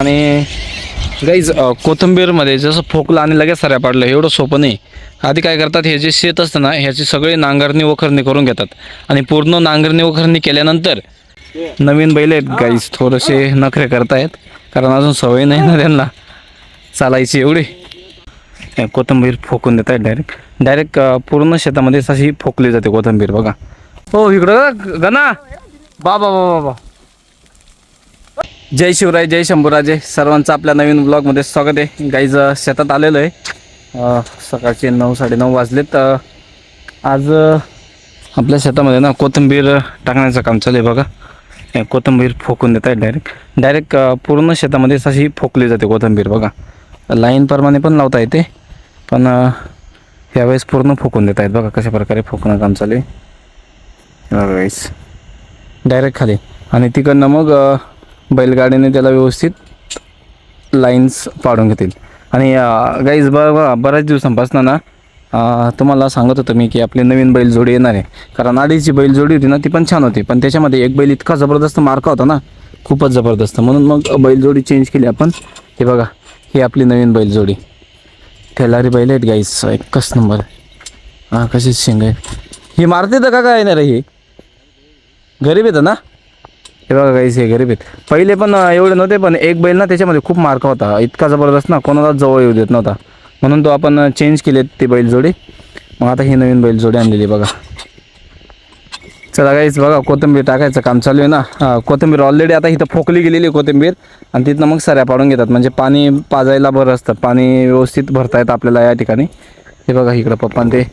आणि गाईज कोथिंबीरमध्ये जसं फोकलं आणि लगेच सऱ्या पाडलं एवढं सोपं नाही. आधी काय करतात, हे जे शेत असतं ना ह्याची सगळी नांगरणी वखरणी करून घेतात आणि पूर्ण नांगरणी वखरणी केल्यानंतर नवीन बैल आहेत गाईज थोडेसे नखरे करतायत कारण अजून सवय नाही ना त्यांना चालायची एवढी. कोथिंबीर फोकून देत आहेत डायरेक्ट पूर्ण शेतामध्येच अशी फोकली जाते कोथिंबीर बघा. हो इकडं गणा बाबा बाबा बाबा. जय शिवराय जय शंभूराजे सर्वांचं आपल्या नवीन ब्लॉगमध्ये स्वागत आहे. गाईज शेतात आलेलो आहे. सकाळचे 9 साडेनऊ वाजलेत. आज आपल्या शेतामध्ये ना कोथिंबीर टाकण्याचं काम चालू आहे बघा. कोथिंबीर फोकून देत आहेत डायरेक्ट पूर्ण शेतामध्येच अशी फोकली जाते कोथिंबीर बघा. लाईनप्रमाणे पण लावता येते पण यावेळेस पूर्ण फोकून देत आहेत बघा कशा प्रकारे फोकणं काम चालू आहे बघा गाईस. डायरेक्ट खाली आणि तिकडनं मग बैलगाडीने त्याला व्यवस्थित लाईन्स पाडून घेतील. आणि गाईज बघा बऱ्याच दिवसांपासून ना तुम्हाला सांगत होतं मी की आपली नवीन बैलजोडी येणार आहे. कारण आधीची बैलजोडी होती ना ती पण छान होती पण त्याच्यामध्ये एक बैल इतका जबरदस्त मार्का होता ना खूपच जबरदस्त म्हणून मग बैलजोडी चेंज केली आपण. हे बघा ही आपली नवीन बैलजोडी ठेलारी बैल आहेत गाईज एकच नंबर. कशीच शेंग आहे ही मारते तर का काय येणार ही गरीब येतं ना. हे बघा गाईस हे गरीब आहेत. पहिले पण एवढे नव्हते पण एक बैल ना त्याच्यामध्ये खूप मार्का होता इतका जबरदस्त ना कोणालाच जवळ येऊ देत नव्हता म्हणून तो आपण चेंज केले ती बैलजोडी. मग आता ही नवीन बैलजोडी आणलेली बघा. चला गाईस बघा कोथिंबीर टाकायचं काम चालू आहे ना. कोथिंबीर ऑलरेडी आता इथं फोकली गेलेली आहे कोथिंबीर आणि तिथनं मग सऱ्या पाडून घेतात म्हणजे पाणी पाजायला बरं असतं. पाणी व्यवस्थित भरता येतं आपल्याला या ठिकाणी. हे बघा इकडं पप्पान ते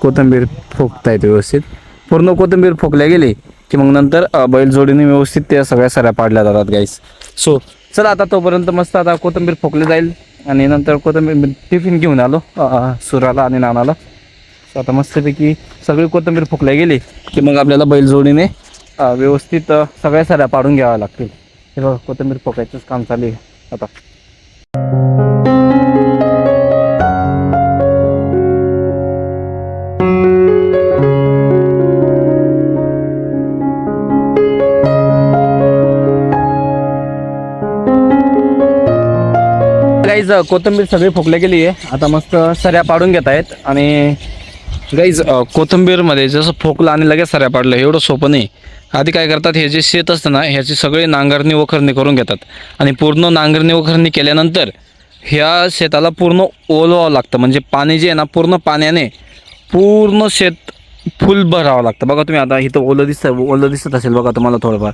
कोथिंबीर फोकता येते व्यवस्थित. पूर्ण कोथिंबीर फोकल्या गेली की मग नंतर बैलजोडीने व्यवस्थित त्या सगळ्या सऱ्या पाडल्या जातात गाईस. सो चला आता तोपर्यंत मस्त आता कोथिंबीर फोकली जाईल आणि नंतर कोथिंबीर टिफिन घेऊन आलो सुराला आणि नानाला. सो आता मस्तपैकी सगळी कोथिंबीर फोकल्या गेली की मग आपल्याला बैलजोडीने व्यवस्थित सगळ्या सऱ्या पाडून घ्याव्या लागतील. हे बघा कोथिंबीर फोकायचंच काम चालू आहे आता. गाईज कोथिंबीर सगळी फोकल्या गेली आहे आता मस्त सऱ्या पाडून घेत आहेत. आणि गाईज कोथिंबीरमध्ये जसं फोकलं आणि लगेच सऱ्या पाडलं एवढं सोपं नाही. आधी काय करतात, हे जे शेत असतं ना ह्याची सगळी नांगरणी वखरणी करून घेतात आणि पूर्ण नांगरणी वखरणी केल्यानंतर ह्या शेताला पूर्ण ओलवावं लागतं. म्हणजे पाणी जे आहे ना पूर्ण पाण्याने पूर्ण शेत फुल भरावं लागतं. बघा तुम्ही आता इथं ओलं दिसत असेल बघा तुम्हाला थोडंफार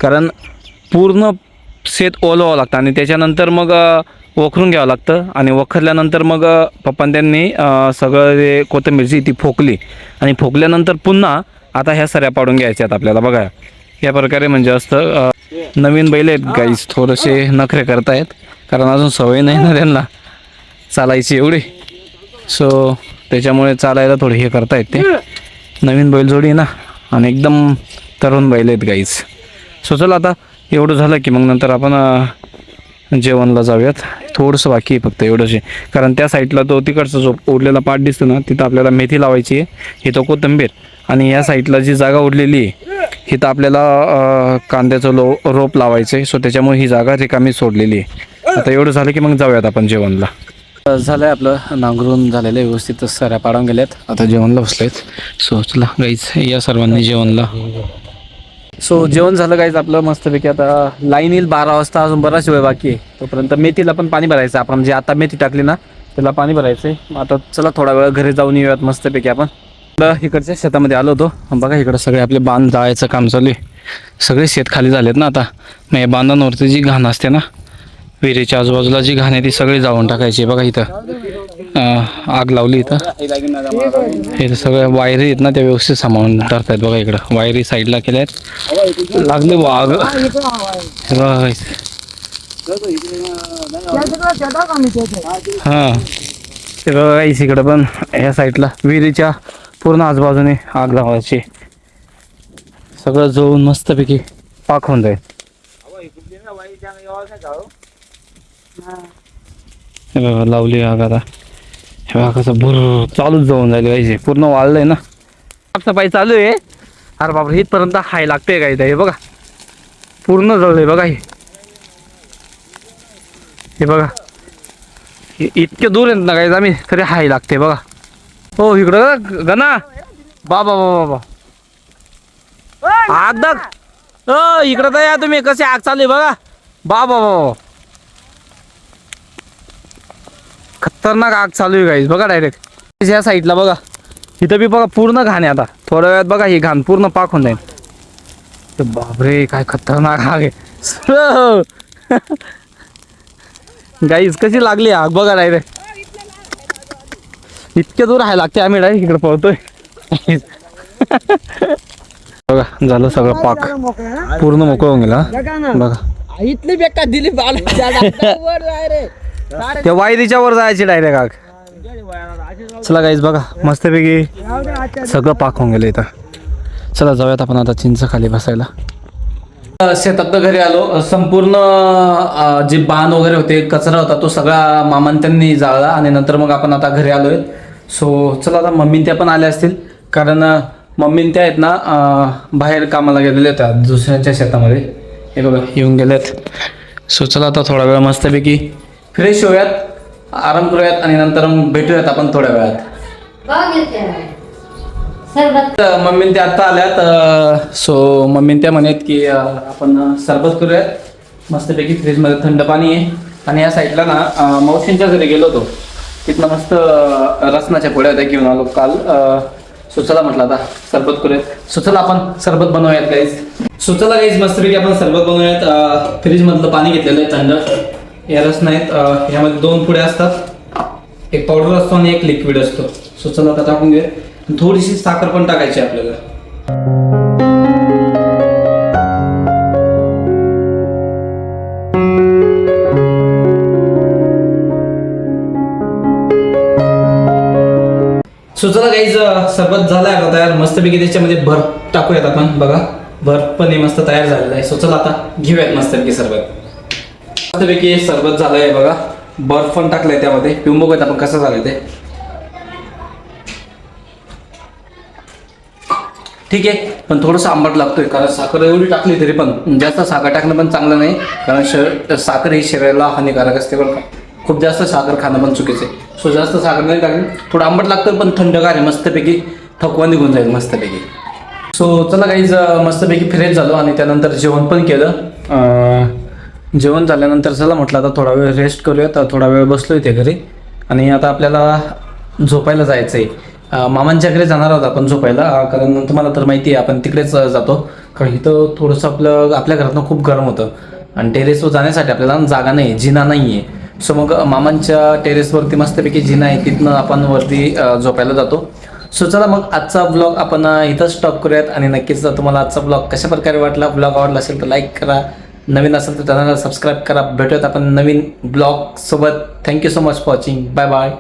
कारण पूर्ण शेत ओलवावं लागतं आणि त्याच्यानंतर मग वखरून घ्यावं लागतं. आणि वखरल्यानंतर मग पप्पान त्यांनी सगळं जे कोथिंबीरची ती फोकली आणि फोकल्यानंतर पुन्हा आता ह्या सऱ्या पाडून घ्यायच्यात आपल्याला बघा या प्रकारे. म्हणजे असतं नवीन बैल आहेत गाईस थोडेसे नखरे करतायत कारण अजून सवय नाही ना त्यांना चालायची एवढी. सो त्याच्यामुळे चालायला थोडे हे करतायत ते. नवीन बैलजोडी ना आणि एकदम तरुण बैल आहेत गाईस. सो चला आता एवढं झालं की मग नंतर आपण जेवणला जाऊयात. थोडंसं बाकी आहे फक्त एवढंच कारण त्या साईडला तो तिकडचा जो उरलेला पाट दिसतो ना तिथं आपल्याला मेथी लावायची आहे. ही तो कोथिंबीर आणि या साईडला जी जागा उरलेली आहे इथं आपल्याला कांद्याचं रोप लावायचं आहे. सो त्याच्यामुळे ही जागा रिकामी सोडलेली आहे. आता एवढं झालं की मग जाऊयात आपण जेवणला. झालं आहे आपलं नांगरून झालेलं आहे व्यवस्थित सऱ्या पाडून गेल्यात आता जेवणला बसलेत. सो चला गाईज या सर्वांनी जेवणला. सो जेवण झालं गाईज आपलं मस्तपैकी. आता लाईन येईल 12 वाजता अजून बराच वेळ बाकी आहे. तोपर्यंत मेथीला पण पाणी भरायचं आपण जे आता मेथी टाकली ना त्याला पाणी भरायचं आहे. आता चला थोडा वेळ घरी जाऊन येऊयात मस्तपैकी. आपण इकडच्या शेतामध्ये आलो होतो बघा इकडं सगळे आपले बांध जाळायचं काम चालू आहे. सगळे शेत खाली झालेत ना आता. मग या बांधांवरती जी घाण असते ना विहिरीच्या आजूबाजूला जी घाण आहे ती सगळी जाळून टाकायची. बघा इथं आग लावली इथं. हे सगळ्या वायरी आहेत ना त्या व्यवस्थित सांभाळून धरतायत बघा. इकडं वायरी साईडला केल्या आहेत लागले आग. हां ते बघा इकडं पण ह्या साईडला विहिरीच्या पूर्ण आजूबाजूने आग लावायची. सगळं जळून मस्तपैकी पाक होऊन जाईल. हे बघा लावली आग आता. हे बघा कसं भूर चालूच जाऊन जाईल पाहिजे पूर्ण वाळलंय ना. साफसफाई चालू आहे. अरे बापरे इथपर्यंत हाय लागते काय हे बघा पूर्ण जळलंय बघा. हे हे बघा इतके दूर आहेत ना गाईज आम्ही तरी हाय लागते बघा. हो इकडं गणा बाबा बाबा आग दाग इकडं तर या तुम्ही कसे आग चालू आहे बघा. बाबा बाबा खतरनाक आग चालू आहे गाईज बघा डायरेक्ट या साईडला बघा. इथं बी बघा पूर्ण घाण आहे. आता थोड्या वेळात बघा ही घाण पूर्ण पाक होऊन जाईल. बापरे काय खतरनाक आग आहे गाईज कशी लागली आग बघा डायरेक्ट. इतके दूर आहे लागते आम्ही डायरेक्ट इकडे पळतोय बघा. झालं सगळं पाक पूर्ण मोकळं होऊन गेला बघा. इथली बेकार दिली त्या वायरीच्या वर जायची डायरेक्ट आग. चला गाईज बघा मस्तपैकी सगळं पाक होऊन गेलं इथं. चला जाऊयात आपण आता चिंच खाली बसायला. शेतात घरी आलो. संपूर्ण जे बाण वगैरे होते कचरा होता तो सगळा मामान त्यांनी जाळला आणि नंतर मग आपण आता घरी आलोय. सो चला आता मम्मी त्या पण आल्या असतील कारण मम्मी त्या आहेत ना बाहेर कामाला गेलेले होत्या दुसऱ्यांच्या शेतामध्ये. हे बघा येऊन गेलेत. सो चला आता थोडा वेळ मस्तपैकी फ्रेश होऊयात आराम करूयात आणि नंतर मग भेटूयात आपण थोड्या वेळात. मम्मी त्या आता आल्यात. सो मम्मी त्या म्हणत की आपण सरबत करूयात मस्तपैकी. फ्रीजमध्ये थंड पाणी आहे आणि या साईडला ना मावशींच्या घरी गेलो होतो तिथनं मस्त रसनाच्या पोळ्या होत्या घेऊन आलो काल. सुचला म्हटलं आता सरबत करूयात. सुचला आपण सरबत बनवूयात गाईज. सुचला गाईज मस्तपैकी आपण सरबत बनवूयात. फ्रीजमधलं पाणी घेतलेलं आहे थंड. या रसना आहेत यामध्ये 2 पुड्या असतात. एक पावडर असतो आणि एक लिक्विड असतो. सुचला आता टाकून घे. थोडीशी साखर पण टाकायची आपल्याला. सुचला गाईज सरबत झालाय आता तयार. मस्तपैकी त्याच्यामध्ये बर्फ टाकूयात आपण बघा. बर्फ पण मस्त तयार झालेला आहे. सुचला आता घेऊयात मस्तपैकी सरबत. मस्तपैकी सरबत झालंय बघा. बर्फ पण टाकलाय त्यामध्ये. पिऊन बघूयात आपण कसं झालंय ते. ठीक आहे पण थोडंसं आंबट लागतोय कारण साखर एवढी टाकली तरी पण जास्त साखर टाकणं पण चांगलं नाही कारण साखर ही शरीराला हानिकारक असते बरं का. खूप जास्त साखर खाणं पण चुकीचं आहे. सो जास्त साखर नाही टाकली. थोडं आंबट लागतं पण थंडगार आहे मस्तपैकी. थकवा निघून जाईल मस्तपैकी. सो चला गाईज मस्तपैकी फ्रेश झालो आणि त्यानंतर जेवण पण केलं. जेवण झाल्यानंतर चला म्हटलं आता थोडा वेळ रेस्ट करूयात. थोडा वेळ बसलो इथे घरी आणि आता आपल्याला झोपायला जायचं आहे. मामांच्या घरी जाणार आहोत आपण झोपायला कारण तुम्हाला तर माहिती आहे आपण तिकडेच जातो कारण इथं थोडंसं आपल्या घरातनं खूप गरम होतं आणि टेरेसवर जाण्यासाठी आपल्याला जागा नाही जिना नाही आहे. सो मग मामांच्या टेरेसवरती मस्तपैकी जिना आहे तिथनं आपण वरती झोपायला जातो. सो चला मग आजचा ब्लॉग आपण इथंच स्टॉप करूयात आणि नक्कीच तुम्हाला आजचा ब्लॉग कशा प्रकारे वाटला. ब्लॉग आवडला असेल तर लाईक करा. नवीन असेल तर चॅनलला सबस्क्राईब करा. भेटूयात आपण नवीन ब्लॉग सोबत. Thank you so much for watching. Bye bye.